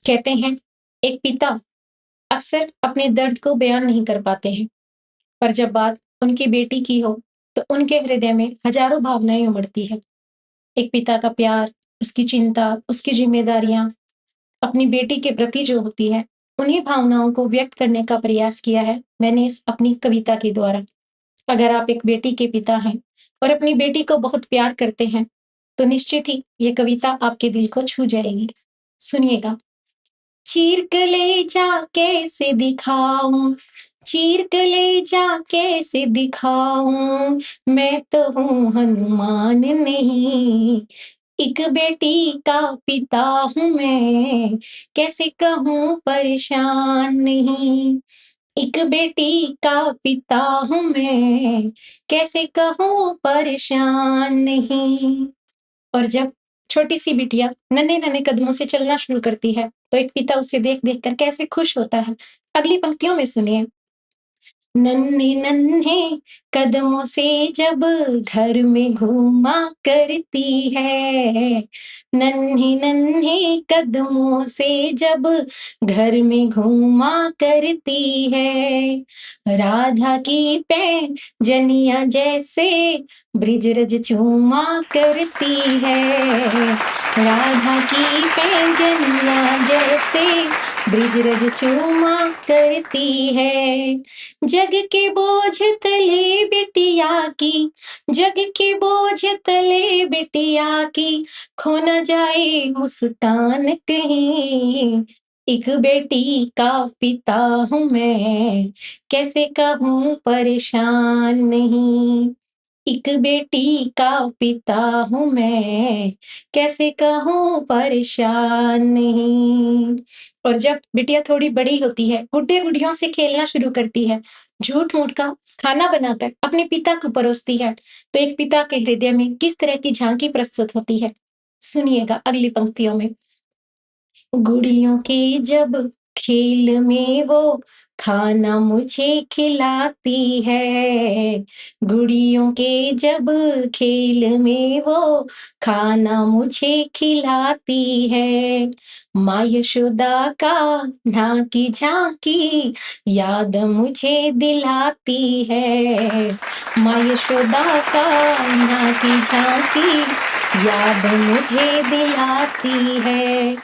कहते हैं एक पिता अक्सर अपने दर्द को बयान नहीं कर पाते हैं, पर जब बात उनकी बेटी की हो तो उनके हृदय में हजारों भावनाएं उमड़ती है। एक पिता का प्यार, उसकी चिंता, उसकी जिम्मेदारियां अपनी बेटी के प्रति जो होती है, उन्हीं भावनाओं को व्यक्त करने का प्रयास किया है मैंने इस अपनी कविता के द्वारा। अगर आप एक बेटी के पिता हैं और अपनी बेटी को बहुत प्यार करते हैं, तो निश्चित ही ये कविता आपके दिल को छू जाएगी। सुनिएगा। चीर कलेजा कैसे दिखाऊं, चीर कलेजा कैसे दिखाऊं, मैं तो हूँ हनुमान नहीं, एक बेटी का पिता हूँ मैं, कैसे कहूँ परेशान नहीं। एक बेटी का पिता हूँ मैं, कैसे कहूँ परेशान नहीं। और जब छोटी सी बिटिया नन्हे नन्हे कदमों से चलना शुरू करती है, तो एक पिता उसे देख देख कर कैसे खुश होता है। अगली पंक्तियों में सुनिए। नन्हे नन्हे कदमों से जब घर में घूमा करती है, नन्हे नन्हे कदमों से जब घर में घूमा करती है, राधा की पैंजनिया जैसे ब्रिजरज चूमा करती है, राधा की पैंजनिया जैसे ब्रिजरज चूमा करती है। जग के बोझ तले बिटिया की, जग के बोझ तले बिटिया की, खो न जाए मुस्कान कहीं, एक बेटी का पिता हूँ मैं, कैसे कहूँ परेशान नहीं। एक बेटी का पिता हूँ मैं, कैसे कहूँ परेशान नहीं। और जब बिटिया थोड़ी बड़ी होती है, गुड्डे गुड़ियों से खेलना शुरू करती है, झूठ मूठ का खाना बनाकर अपने पिता को परोसती है, तो एक पिता के हृदय में किस तरह की झांकी प्रस्तुत होती है, सुनिएगा अगली पंक्तियों में। गुड़ियों के जब खेल में वो खाना मुझे खिलाती है, गुड़ियों के जब खेल में वो खाना मुझे खिलाती है, माँ यशोदा का ना की झांकी याद मुझे दिलाती है, माँ यशोदा का ना की झांकी याद मुझे दिलाती है।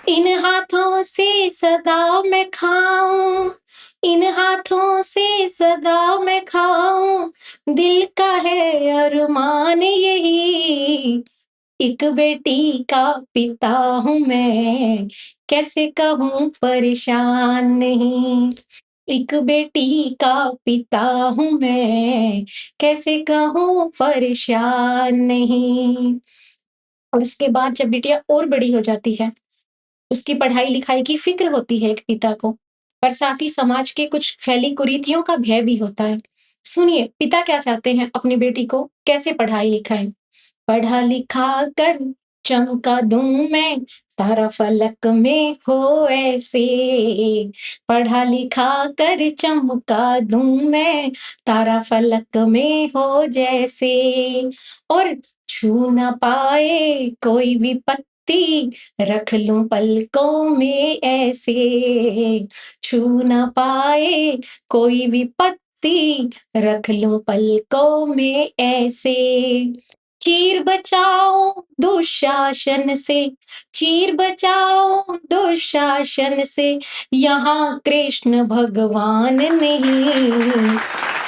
इन हाथों से सदा मैं खाऊं, इन हाथों से सदा मैं खाऊं, दिल का है अरमान यही, एक बेटी का पिता हूँ मैं, कैसे कहूँ परेशान नहीं। एक बेटी का पिता हूँ मैं, कैसे कहूँ परेशान नहीं। और उसके बाद जब बिटिया और बड़ी हो जाती है, उसकी पढ़ाई लिखाई की फिक्र होती है एक पिता को, पर साथ ही समाज के कुछ फैली कुरीतियों का भय भी होता है। सुनिए पिता क्या चाहते हैं अपनी बेटी को कैसे पढ़ाई लिखाएं। पढ़ा लिखा कर चमका दूं मैं, तारा फलक में हो ऐसे, पढ़ा लिखा कर चमका दूं मैं, तारा फलक में हो जैसे, और छू ना पाए कोई विपत्ति, रख लूं पलकों में ऐसे, छू ना पाए कोई विपत्ति, रख लूं पलकों में ऐसे। चीर बचाओ दुशासन से, चीर बचाओ दुशासन से, यहाँ कृष्ण भगवान नहीं,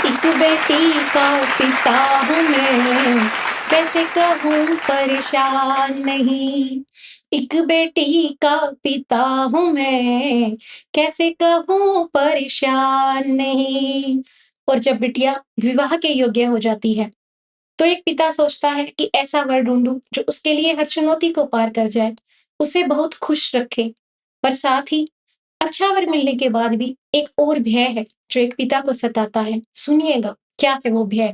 एक बेटी का पिता हूँ मैं, कैसे कहूँ परेशान नहीं। एक बेटी का पिता हूँ मैं, कैसे कहूँ परेशान नहीं। और जब बिटिया विवाह के योग्य हो जाती है, तो एक पिता सोचता है कि ऐसा वर ढूंढूं जो उसके लिए हर चुनौती को पार कर जाए, उसे बहुत खुश रखे। पर साथ ही अच्छा वर मिलने के बाद भी एक और भय है जो एक पिता को सताता है। सुनिएगा क्या है वो भय।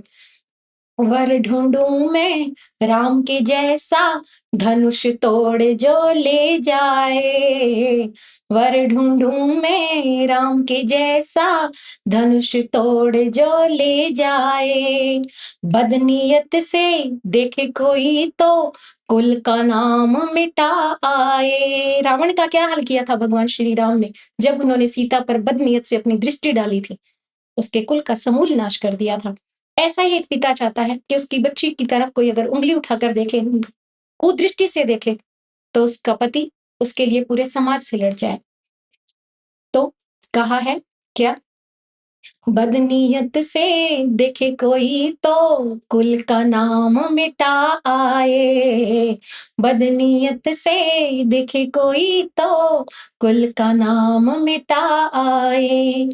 वर ढूंढूं मैं राम के जैसा, धनुष तोड़ जो ले जाए, वर ढूंढूं मैं राम के जैसा, धनुष तोड़ जो ले जाए, बदनीयत से देखे कोई तो कुल का नाम मिटा आए, रावण का क्या हाल किया था भगवान श्री राम ने जब उन्होंने सीता पर बदनीयत से अपनी दृष्टि डाली थी, उसके कुल का समूल नाश कर दिया था। ऐसा ही एक पिता चाहता है कि उसकी बच्ची की तरफ कोई अगर उंगली उठाकर देखे, कुदृष्टि से देखे, तो उसका पति उसके लिए पूरे समाज से लड़ जाए। तो कहा है क्या, बदनीयत से देखे कोई तो कुल का नाम मिटा आए। बदनीयत से देखे कोई तो कुल का नाम मिटा आए।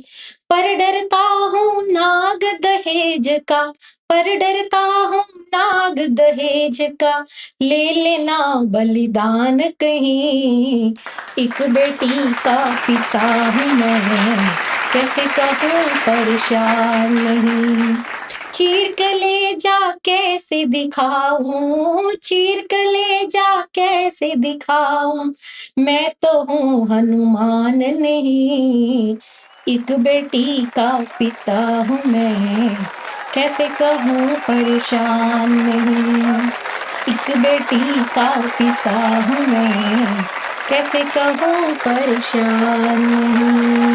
पर डरता हूँ नाग दहेज का, पर डरता हूँ नाग दहेज का, ले लेना बलिदान कहीं। एक बेटी का पिता हूँ मैं, कैसे कहूँ परेशान नहीं। चीर के ले जा कैसे दिखाऊं, चीर के ले जा कैसे दिखाऊं, मैं तो हूँ हनुमान नहीं। एक बेटी का पिता हूँ मैं, कैसे कहूँ परेशान नहीं। एक बेटी का पिता हूँ मैं, कैसे कहूँ परेशान नहीं।